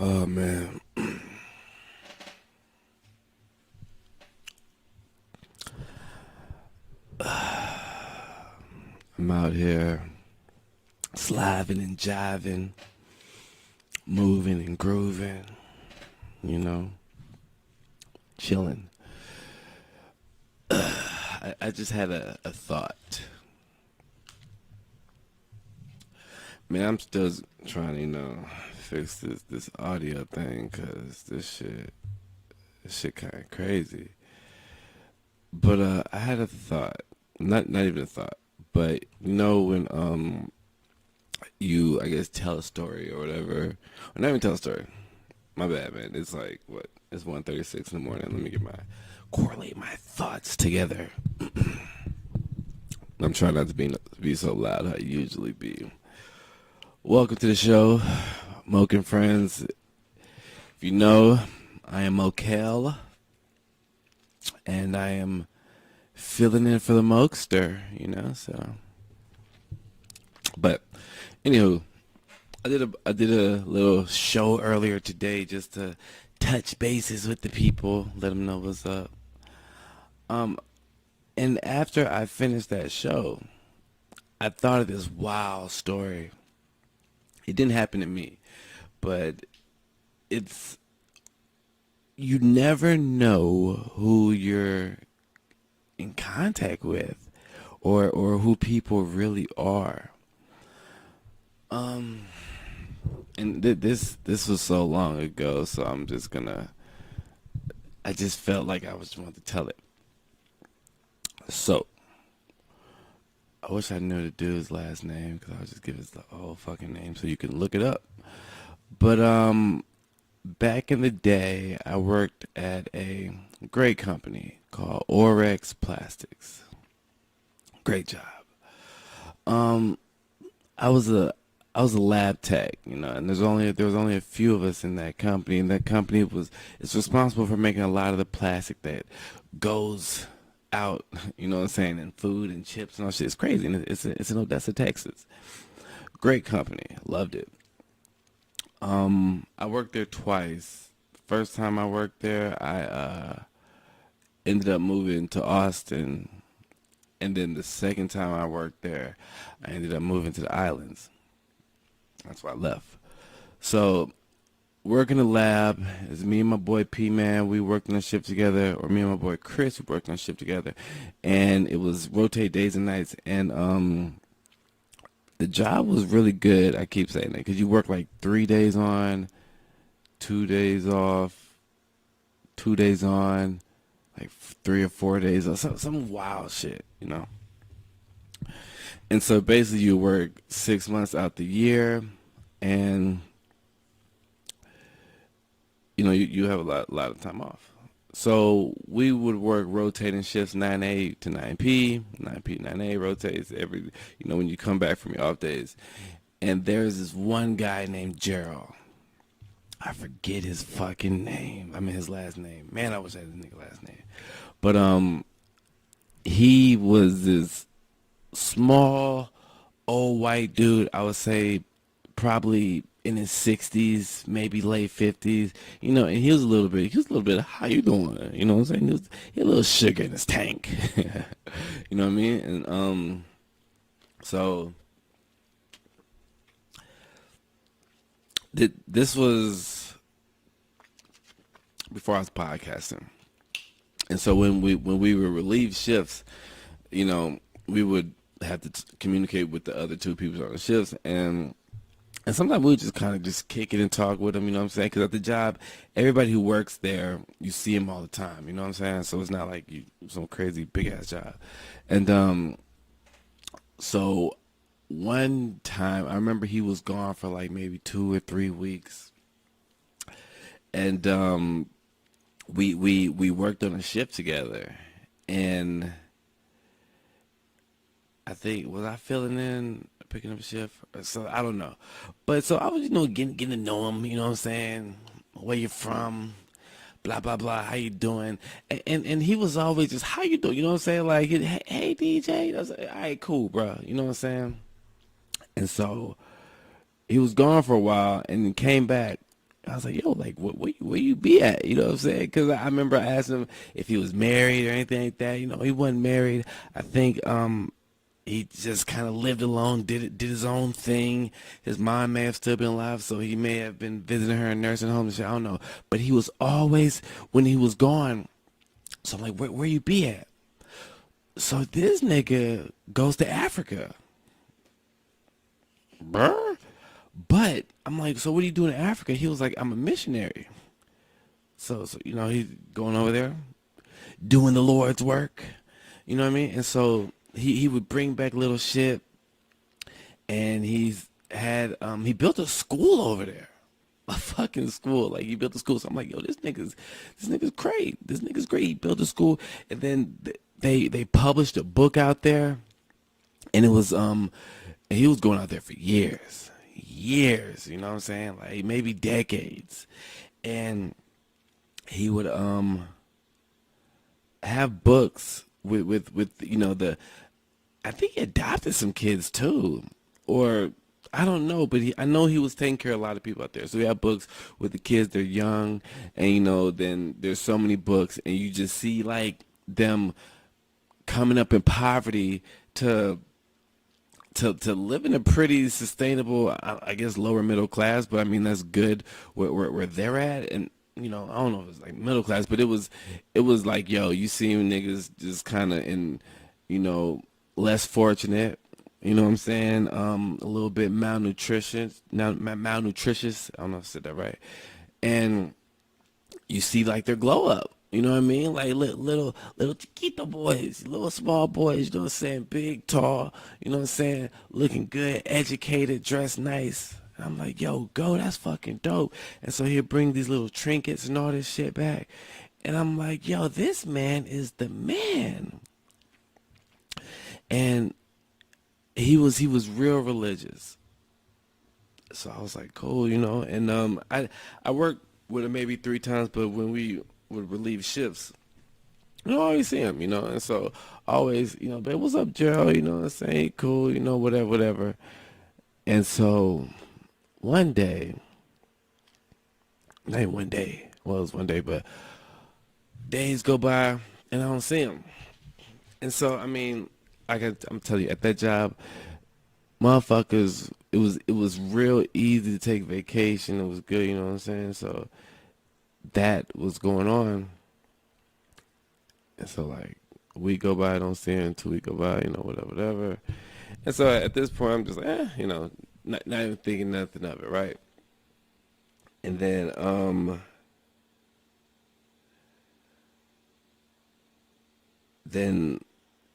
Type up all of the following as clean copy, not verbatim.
Oh man, I'm out here sliving and jiving, moving and grooving, you know, chilling. I just had a thought. Man, I'm still trying to, fix this audio thing because this shit kind of crazy. But I had a thought, not even a thought, but when you I guess tell a story or whatever, or not even tell a story. My bad, man. It's like what? It's 1:36 in the morning. Let me get my correlate my thoughts together. I'm trying not to be so loud how I usually be. Welcome to the show, Moke and friends. If you know, I am Mokel, and I am filling in for the Mokester. So. But anywho, I did a little show earlier today just to touch bases with the people, let them know what's up. Um, and after I finished that show, I thought of this wild story. It didn't happen to me, but it's you never know who you're in contact with, or who people really are. Um, and this was so long ago, so I'm just gonna. I just felt like I was wanting to tell it. So I wish I knew the dude's last name because I'll just give his the whole fucking name so you can look it up. But back in the day, I worked at a great company called Orex Plastics. Great job. Um, I was a I was a lab tech, and there was only a few of us in that company, and that company was it's responsible for making a lot of the plastic that goes out, you know what I'm saying, in food and chips and all shit. It's crazy, and it's in Odessa, Texas. Great company, loved it. I worked there twice. First time I worked there, I ended up moving to Austin, and then the second time I worked there, I ended up moving to the islands. That's why I left. So work in the lab is me and my boy P Man. We worked on a shift together, or me and my boy Chris. We worked on a shift together, and it was rotate days and nights. And the job was really good. I keep saying that because you work like 3 days on, 2 days off, 2 days on, like 3 or 4 days, or some wild shit. And so basically, you work 6 months out the year, and you have a lot of time off. So we would work rotating shifts 9A to 9P, 9P to 9A rotates when you come back from your off days. And there's this one guy named Gerald. I forget his fucking name. I mean his last name. Man, I wish I had his nigga last name. But he was this small old white dude. I would say probably in his 60s, maybe late 50s. And he was a little bit, how you doing? You know what I'm saying? He had a little sugar in his tank. You know what I mean? And so this was before I was podcasting. And so when we were relieved shifts, we would have to communicate with the other two people on the shifts, and sometimes we would just kind of just kick it and talk with them, you know what I'm saying? Because at the job, everybody who works there, you see them all the time, you know what I'm saying? So it's not like some crazy big ass job. And so one time, I remember he was gone for like maybe 2 or 3 weeks, and we worked on a shift together, and I think was I filling in, picking up a shift, so I don't know, but so I was getting to know him, you know what I'm saying, where you from, blah blah blah, how you doing, and he was always just how you doing, you know what I'm saying, like hey DJ, I was like, all right, cool, bro, you know what I'm saying, and so he was gone for a while and then came back I was like, yo, like, where you be at? You know what I'm saying? Because I remember I asked him if he was married or anything like that. You know, he wasn't married. I think he just kind of lived alone, did his own thing. His mom may have still been alive, so he may have been visiting her in nursing home and shit. I don't know. But he was always, when he was gone, so I'm like, where you be at? So this nigga goes to Africa. Bruh. But I'm like, so what are you doing in Africa? He was like, I'm a missionary. So you know, he's going over there, doing the Lord's work. You know what I mean? And so he would bring back little shit, and he built a school over there. A fucking school. Like, he built a school. So I'm like, yo, this nigga's great. This nigga's great. He built a school, and then they published a book out there, and it was he was going out there for years, you know what I'm saying? Like, maybe decades. And he would have books with you know, I think he adopted some kids too, or I don't know, but I know he was taking care of a lot of people out there. So we have books with the kids, they're young, and you know, then there's so many books, and you just see like them coming up in poverty to live in a pretty sustainable, I guess, lower middle class, but I mean, that's good where they're at. And you know, I don't know if it's like middle class, but it was like, yo, you see niggas just kind of in, you know, less fortunate, you know what I'm saying, a little bit malnutritious, I don't know if I said that right, and you see like their glow up. You know what I mean? Like little chiquito boys, little small boys, you know what I'm saying? Big, tall, you know what I'm saying? Looking good, educated, dressed nice. And I'm like, yo, go, that's fucking dope. And so he'll bring these little trinkets and all this shit back. And I'm like, yo, this man is the man. And he was real religious. So I was like, cool, you know. And I worked with him maybe 3 times, but when we would relieve shifts, you know, I always see him, you know, and so always, you know, babe, what's up, Gerald? You know what I'm saying? Cool, you know, whatever. And so one day, not even one day, well, it was one day, but days go by and I don't see him. And so, I mean, I'm telling you, at that job, motherfuckers, it was real easy to take vacation. It was good, you know what I'm saying? So that was going on. And so like a week go by, I don't see him, 2 weeks go by, you know, whatever. And so at this point I'm just like, you know, not even thinking nothing of it, right? And then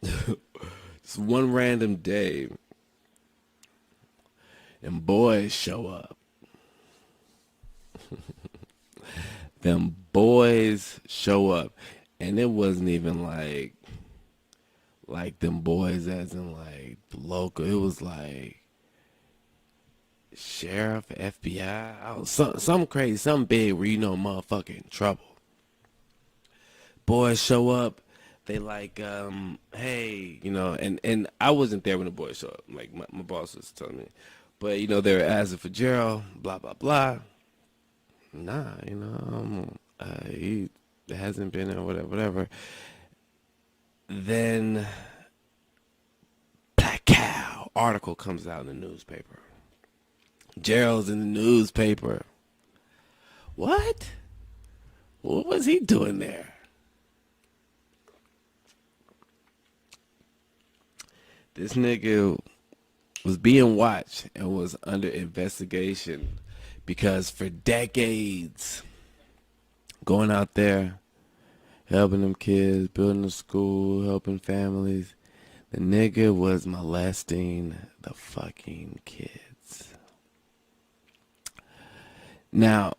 just one random day, and boys show up. Them boys show up, and it wasn't even like them boys as in like local. It was like sheriff, FBI, some crazy, something big where you know motherfucking trouble. Boys show up. They like, hey, you know, and I wasn't there when the boys showed up. Like my boss was telling me, but you know they were asking for Gerald, blah blah blah. Nah, you know, he hasn't been there, whatever. Then Black Cow article comes out in the newspaper. Gerald's in the newspaper. What? What was he doing there? This nigga was being watched and was under investigation because for decades, going out there, helping them kids, building a school, helping families, the nigga was molesting the fucking kids. Now,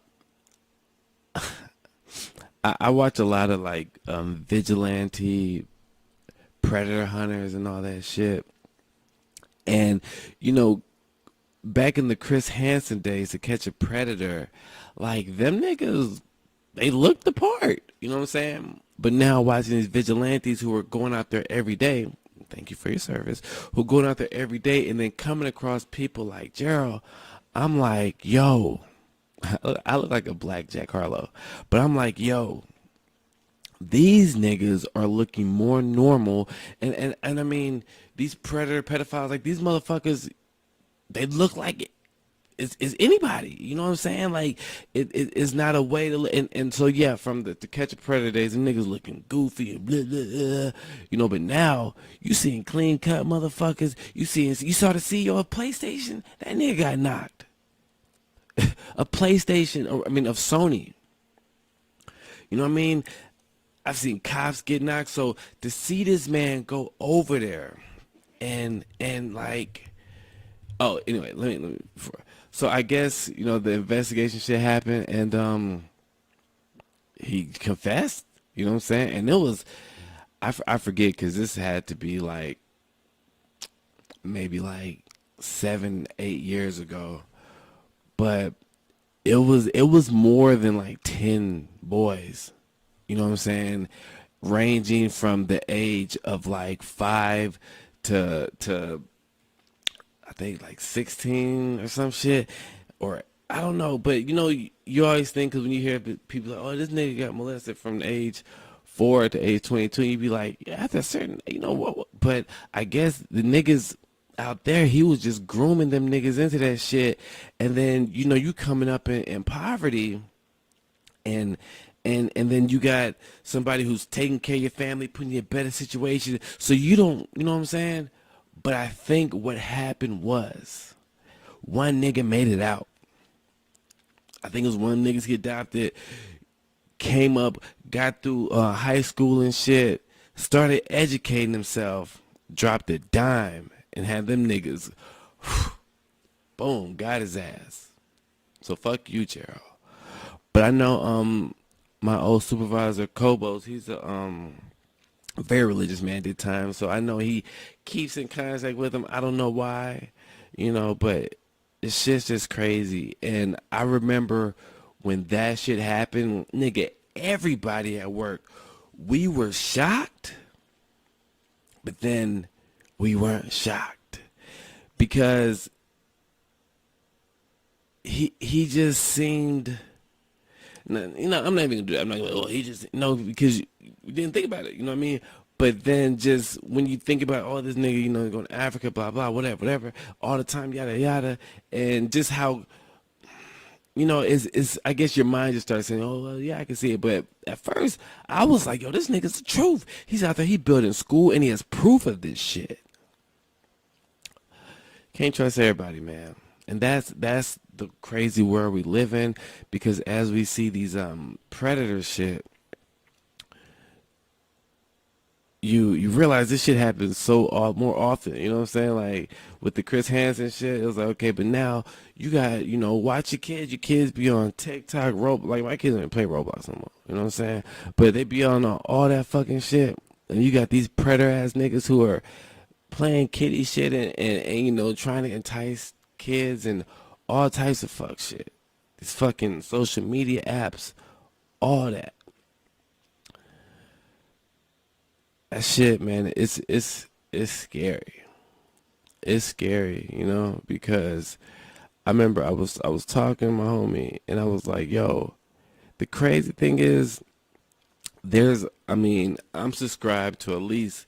I watch a lot of like vigilante predator hunters and all that shit. And, you know, back in the Chris Hansen days, to catch a predator, like them niggas, they looked the part, you know what I'm saying? But now watching these vigilantes who are going out there every day, thank you for your service, who are going out there every day and then coming across people like Gerald, I'm like, yo, I look like a black Jack Harlow. But I'm like, yo, these niggas are looking more normal. And I mean, these predator pedophiles, like these motherfuckers, they look like is anybody. You know what I'm saying? Like it's not a way to and so yeah, from the To Catch a Predator days, the niggas looking goofy and blah, blah, blah, you know, but now you seeing clean cut motherfuckers. You saw the CEO of PlayStation, that nigga got knocked. A PlayStation, or I mean of Sony. You know what I mean? I've seen cops get knocked. So to see this man go over there and like, oh, anyway, let me so I guess, you know, the investigation shit happened and he confessed, you know what I'm saying? And it was, I forget, because this had to be like maybe like 7, 8 years ago, but it was more than like 10 boys, you know what I'm saying, ranging from the age of like 5 to I think like 16 or some shit, or I don't know. But you know, you always think, because when you hear people like, oh, this nigga got molested from the age 4 to age 22, you be like, yeah, after a certain, you know what? But I guess the niggas out there, he was just grooming them niggas into that shit. And then, you know, you coming up in poverty, and and then you got somebody who's taking care of your family, putting you in a better situation, so you don't, you know what I'm saying? But I think what happened was one nigga made it out. I think it was one of the niggas he adopted, came up, got through high school and shit, started educating himself, dropped a dime, and had them niggas, boom, got his ass. So fuck you, Gerald. But I know my old supervisor, Kobos, he's a very religious man, did time. So I know he keeps in contact with him. I don't know why, you know, but it's shit's just crazy. And I remember when that shit happened, nigga, everybody at work, we were shocked, but then we weren't shocked because he just seemed, you know, I'm not even gonna do that. I'm not gonna, oh, he just, no, because you didn't think about it, you know what I mean? But then just when you think about, oh, this nigga, you know, going to Africa, blah, blah, whatever, all the time, yada, yada, and just how, you know, it's I guess your mind just starts saying, oh, well, yeah, I can see it. But at first, I was like, yo, this nigga's the truth. He's out there, he building school, and he has proof of this shit. Can't trust everybody, man. And that's the crazy world we live in, because as we see these predator shit, you realize this shit happens so more often. You know what I'm saying? Like with the Chris Hansen shit, it was like, okay, but now you got, you know, watch your kids. Your kids be on TikTok, Roblox. Like my kids don't play Roblox no more. You know what I'm saying? But they be on all that fucking shit. And you got these predator ass niggas who are playing kitty shit and you know, trying to entice kids and all types of fuck shit. These fucking social media apps, all that. That shit, man, it's scary. It's scary, you know, because I remember I was talking to my homie and I was like, yo, the crazy thing is I mean, I'm subscribed to at least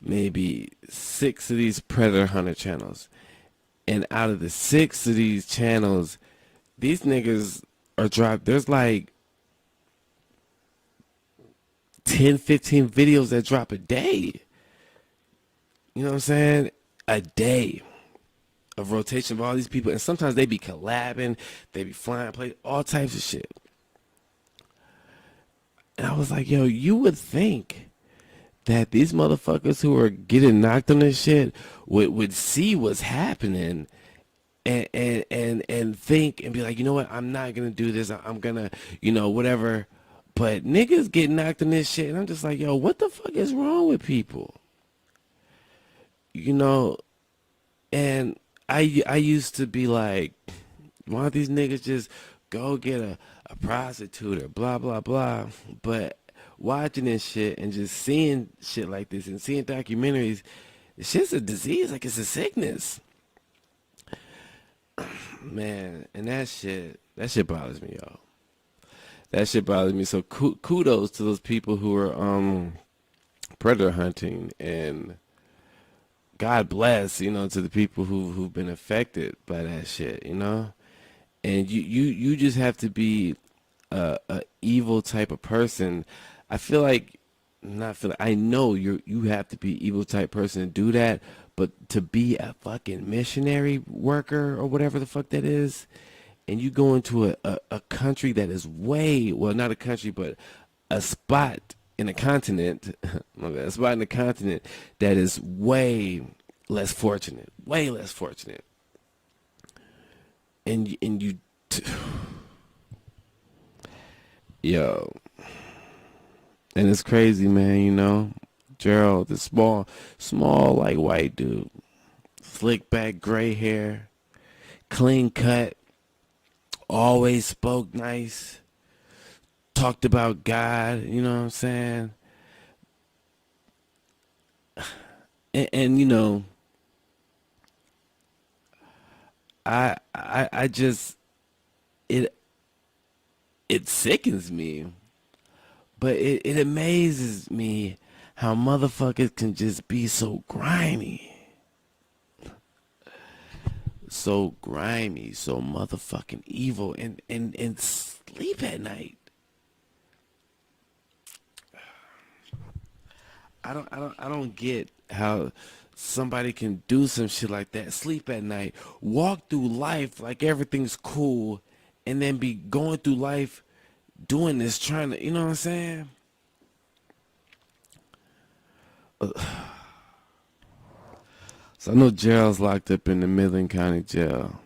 maybe 6 of these Predator Hunter channels. And out of the 6 of these channels, these niggas are dropped. There's like 10, 15 videos that drop a day. You know what I'm saying? A day of rotation of all these people. And sometimes they be collabing, they be flying, play all types of shit. And I was like, yo, you would think that these motherfuckers who are getting knocked on this shit would see what's happening and think and be like, you know what, I'm not gonna do this. I'm gonna, you know, whatever. But niggas get knocked in this shit, and I'm just like, yo, what the fuck is wrong with people? You know, and I used to be like, why don't these niggas just go get a prostitute or blah, blah, blah. But watching this shit and just seeing shit like this and seeing documentaries, it's just a disease, like it's a sickness. Man, and that That shit bothers me, yo. That shit bothers me. So kudos to those people who are predator hunting, and God bless, to the people who've been affected by that shit, And you just have to be a evil type of person. I feel like not feel like, I know you have to be evil type person to do that, but to be a fucking missionary worker or whatever the fuck that is, and you go into a country that is way, well, not a country, but a spot in a continent, my bad, a spot in the continent that is way less fortunate, and you, yo, and it's crazy, man. Gerald, the small like white dude, slick back, gray hair, clean cut, always spoke nice, talked about God. You know what I'm saying? And I just it it sickens me, but it amazes me how motherfuckers can just be so grimy, so motherfucking evil, and sleep at night. I don't get how somebody can do some shit like that, sleep at night, walk through life like everything's cool, and then be going through life doing this, trying to, you know what I'm saying? So I know Gerald's locked up in the Midland County Jail.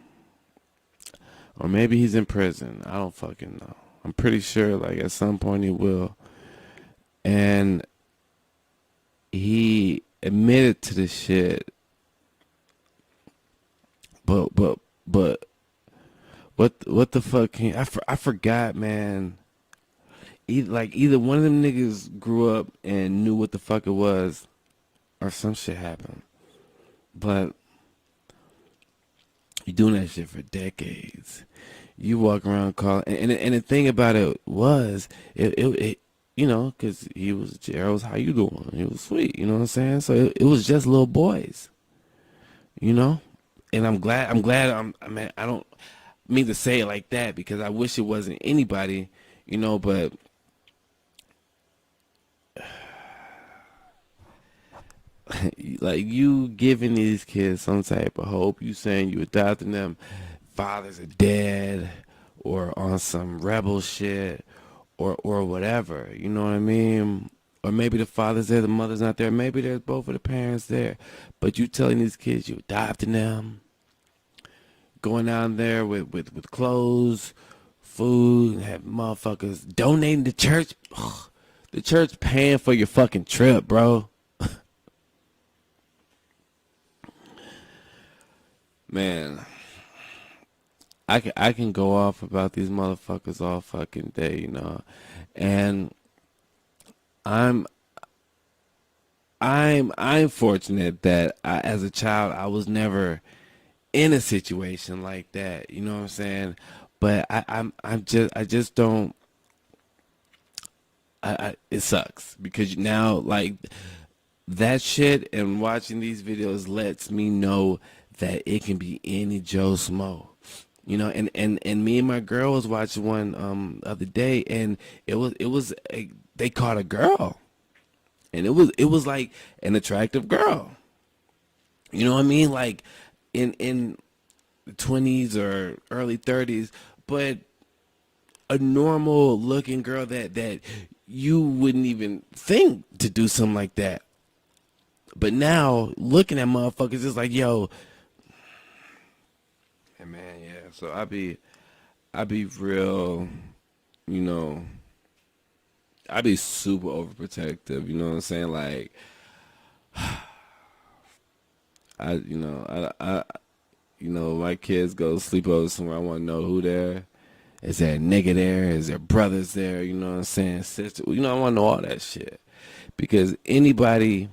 Or maybe he's in prison. I don't fucking know. I'm pretty sure, like, at some point he will. And he admitted to the shit. But what the fuck? I forgot, man. Either one of them niggas grew up and knew what the fuck it was, or some shit happened. But you're doing that shit for decades. You walk around calling, and the thing about it was, it because he was Gerald's, how you doing? He was sweet, you know what I'm saying? So it was just little boys, you know. And I'm glad. I mean, I don't mean to say it like that because I wish it wasn't anybody, but like you giving these kids some type of hope, you saying you adopting them, fathers are dead or on some rebel shit or whatever, you know what I mean? Or maybe the father's there, the mother's not there, maybe there's both of the parents there, but you telling these kids you adopting them, going down there with clothes, food, and have motherfuckers donating to church. Ugh, the church paying for your fucking trip, bro. Man, I can go off about these motherfuckers all fucking day, and I'm I'm fortunate that as a child I was never in a situation like that. You know what I'm saying? But I just don't. It sucks because now like that shit and watching these videos lets me know that it can be any Joe Smo. And me and my girl was watching one the other day, and they caught a girl, and it was like an attractive girl. You know what I mean? Like in the 20s or early 30s, but a normal looking girl that you wouldn't even think to do something like that. But now looking at motherfuckers, it's like, yo, hey man, yeah. So I be real, you know, I be super overprotective. You know what I'm saying? Like, my kids go sleep over somewhere. I want to know who there. Is there a nigga there? Is there brothers there? You know what I'm saying? Sister. I want to know all that shit because anybody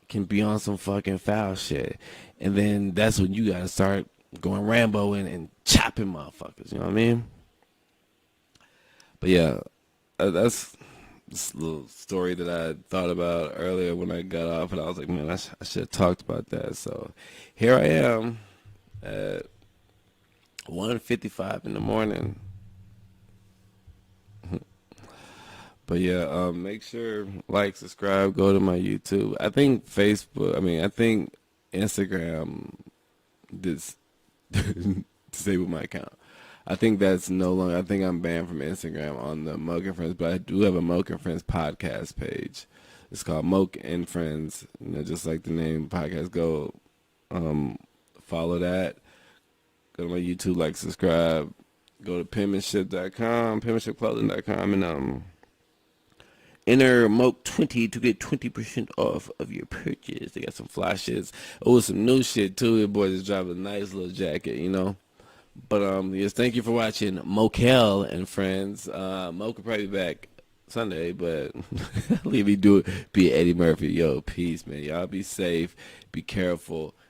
can be on some fucking foul shit, and then that's when you gotta start going Rambo and chopping motherfuckers. You know what I mean? But yeah, that's this little story that I thought about earlier when I got off, and I was like, man, I should have talked about that. So here I am at 1:55 in the morning. But yeah, make sure like, subscribe, go to my YouTube. I think Facebook. I mean, I think Instagram dis disabled my account. I think that's no longer. I think I'm banned from Instagram on the Moke and Friends, but I do have a Moke and Friends podcast page. It's called Moke and Friends. You know, just like the name podcast. Go follow that. Go to my YouTube, like, subscribe. Go to penmanship.com, penmanshipclothing.com, and enter Moke20 to get 20% off of your purchase. They got some fly shits. Oh, some new shit too. Your boy just dropped a nice little jacket, you know. But yes, thank you for watching Mokel and Friends. Moke will probably be back Sunday, but leave me do it. Be Eddie Murphy. Yo, peace, man. Y'all be safe. Be careful.